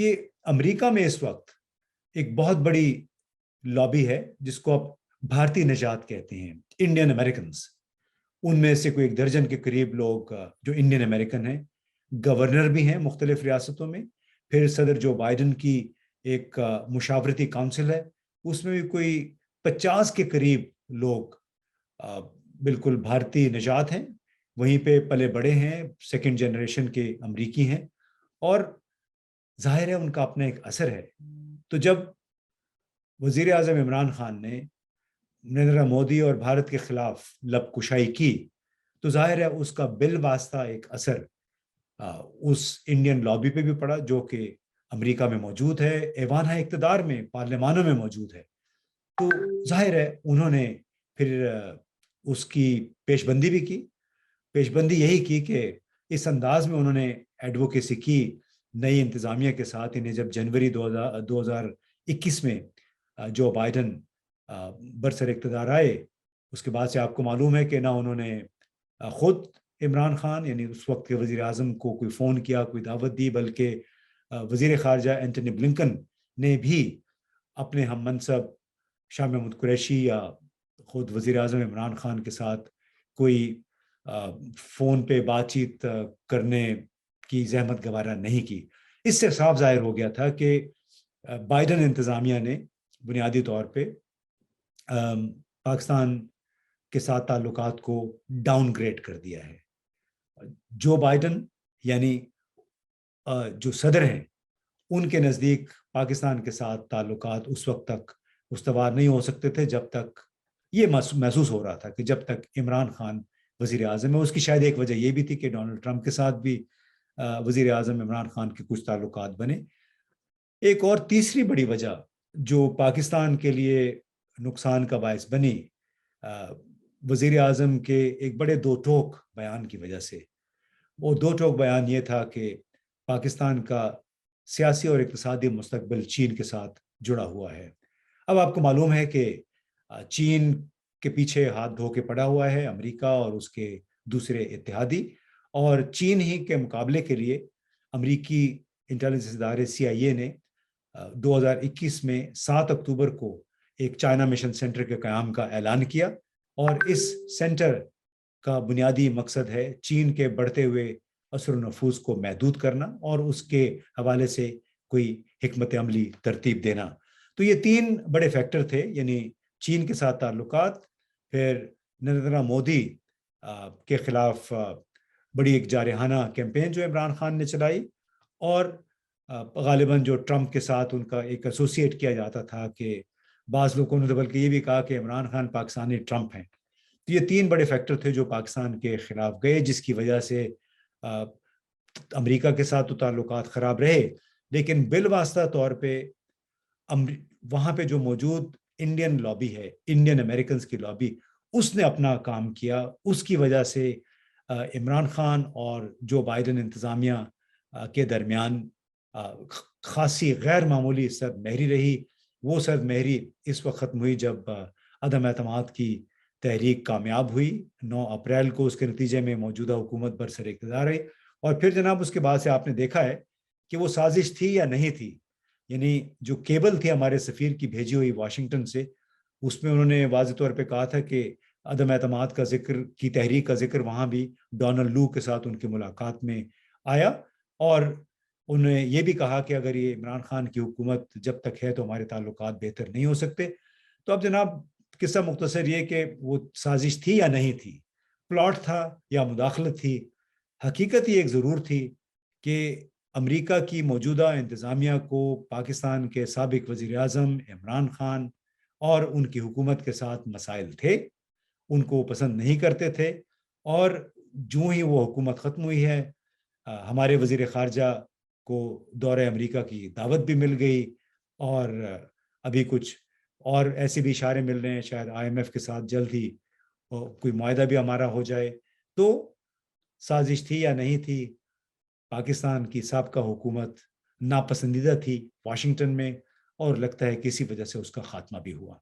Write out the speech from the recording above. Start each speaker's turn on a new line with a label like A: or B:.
A: کہ امریکہ میں اس وقت ایک بہت بڑی لابی ہے جس کو آپ بھارتی نژاد کہتے ہیں، انڈین امریکنز. ان میں سے کوئی 1 درجن کے قریب لوگ جو انڈین امریکن ہیں، گورنر بھی ہیں مختلف ریاستوں میں. پھر صدر جو بائیڈن کی ایک مشاورتی کونسل ہے، اس میں بھی کوئی 50 کے قریب لوگ بالکل بھارتی نژاد ہیں، وہیں پہ پلے بڑے ہیں، 2nd جنریشن کے امریکی ہیں، اور ظاہر ہے ان کا اپنا ایک اثر ہے. تو جب وزیر اعظم عمران خان نے نریندر مودی اور بھارت کے خلاف لب کشائی کی تو ظاہر ہے اس کا بالواسطہ ایک اثر اس انڈین لابی پہ بھی پڑا جو کہ امریکہ میں موجود ہے، ایوانہ اقتدار میں، پارلیمانوں میں موجود ہے. تو ظاہر ہے انہوں نے پھر اس کی پیش بندی بھی کی. پیش بندی یہی کی کہ اس انداز میں انہوں نے ایڈوکیسی کی نئی انتظامیہ کے ساتھ. انہیں جب جنوری 2021 میں جو بائیڈن برسر اقتدار آئے، اس کے بعد سے آپ کو معلوم ہے کہ نہ انہوں نے خود عمران خان یعنی اس وقت کے وزیر اعظم کو کوئی فون کیا، کوئی دعوت دی، بلکہ وزیر خارجہ اینٹونی بلنکن نے بھی اپنے ہم منصب شاہ محمود قریشی یا خود وزیر اعظم عمران خان کے ساتھ کوئی فون پہ بات چیت کرنے کی زحمت گوارا نہیں کی. اس سے صاف ظاہر ہو گیا تھا کہ بائیڈن انتظامیہ نے بنیادی طور پہ پاکستان کے ساتھ تعلقات کو ڈاؤن گریڈ کر دیا ہے. جو بائیڈن یعنی جو صدر ہیں، ان کے نزدیک پاکستان کے ساتھ تعلقات اس وقت تک استوار نہیں ہو سکتے تھے جب تک یہ محسوس ہو رہا تھا کہ جب تک عمران خان وزیر اعظم ہے. اس کی شاید ایک وجہ یہ بھی تھی کہ ڈونلڈ ٹرمپ کے ساتھ بھی وزیر اعظم عمران خان کے کچھ تعلقات بنے. ایک اور تیسری بڑی وجہ جو پاکستان کے لیے نقصان کا باعث بنی وزیر اعظم کے ایک بڑے دو ٹوک بیان کی وجہ سے. وہ دو ٹوک بیان یہ تھا کہ پاکستان کا سیاسی اور اقتصادی مستقبل چین کے ساتھ جڑا ہوا ہے. اب آپ کو معلوم ہے کہ چین کے پیچھے ہاتھ دھو کے پڑا ہوا ہے امریکہ اور اس کے دوسرے اتحادی، اور چین ہی کے مقابلے کے لیے امریکی انٹیلیجنس ادارے CIA نے 2021 میں 7 اکتوبر کو ایک چائنا مشن سینٹر کے قیام کا اعلان کیا. اور اس سینٹر کا بنیادی مقصد ہے چین کے بڑھتے ہوئے اثر و نفوذ کو محدود کرنا اور اس کے حوالے سے کوئی حکمت عملی ترتیب دینا. تو یہ 3 بڑے فیکٹر تھے، یعنی چین کے ساتھ تعلقات، پھر نریندر مودی کے خلاف بڑی ایک جارحانہ کیمپین جو عمران خان نے چلائی، اور غالباً جو ٹرمپ کے ساتھ ان کا ایک ایسوسیٹ کیا جاتا تھا کہ بعض لوگوں نے بلکہ یہ بھی کہا کہ عمران خان پاکستانی ٹرمپ ہیں. تو یہ 3 بڑے فیکٹر تھے جو پاکستان کے خلاف گئے، جس کی وجہ سے امریکہ کے ساتھ تو تعلقات خراب رہے، لیکن بالواسطہ طور پہ وہاں پہ جو موجود انڈین لابی ہے، انڈین امریکنز کی لابی، اس نے اپنا کام کیا. اس کی وجہ سے عمران خان اور جو بائیڈن انتظامیہ کے درمیان خاصی غیر معمولی سرد مہری رہی. وہ سرد مہری اس وقت ختم ہوئی جب عدم اعتماد کی تحریک کامیاب ہوئی 9 اپریل کو. اس کے نتیجے میں موجودہ حکومت برسر اقتدار ہے. اور پھر جناب اس کے بعد سے آپ نے دیکھا ہے کہ وہ سازش تھی یا نہیں تھی. یعنی جو کیبل تھی ہمارے سفیر کی بھیجی ہوئی واشنگٹن سے، اس میں انہوں نے واضح طور پہ کہا تھا کہ عدم اعتماد کا ذکر کی تحریک کا ذکر وہاں بھی ڈونلڈ لو کے ساتھ ان کی ملاقات میں آیا، اور انہوں نے یہ بھی کہا کہ اگر یہ عمران خان کی حکومت جب تک ہے تو ہمارے تعلقات بہتر نہیں ہو سکتے. تو اب جناب قصہ مختصر یہ کہ وہ سازش تھی یا نہیں تھی، پلاٹ تھا یا مداخلت تھی. حقیقت یہ ایک ضرور تھی کہ امریکہ کی موجودہ انتظامیہ کو پاکستان کے سابق وزیر اعظم عمران خان اور ان کی حکومت کے ساتھ مسائل تھے، ان کو پسند نہیں کرتے تھے. اور جو ہی وہ حکومت ختم ہوئی ہے، ہمارے وزیر خارجہ کو دورہ امریکہ کی دعوت بھی مل گئی، اور ابھی کچھ اور ایسے بھی اشارے مل رہے ہیں شاید IMF کے ساتھ جلد ہی کوئی معاہدہ بھی ہمارا ہو جائے. تو سازش تھی یا نہیں تھی، پاکستان کی سابقہ حکومت ناپسندیدہ تھی واشنگٹن میں، اور لگتا ہے کسی وجہ سے اس کا خاتمہ بھی ہوا.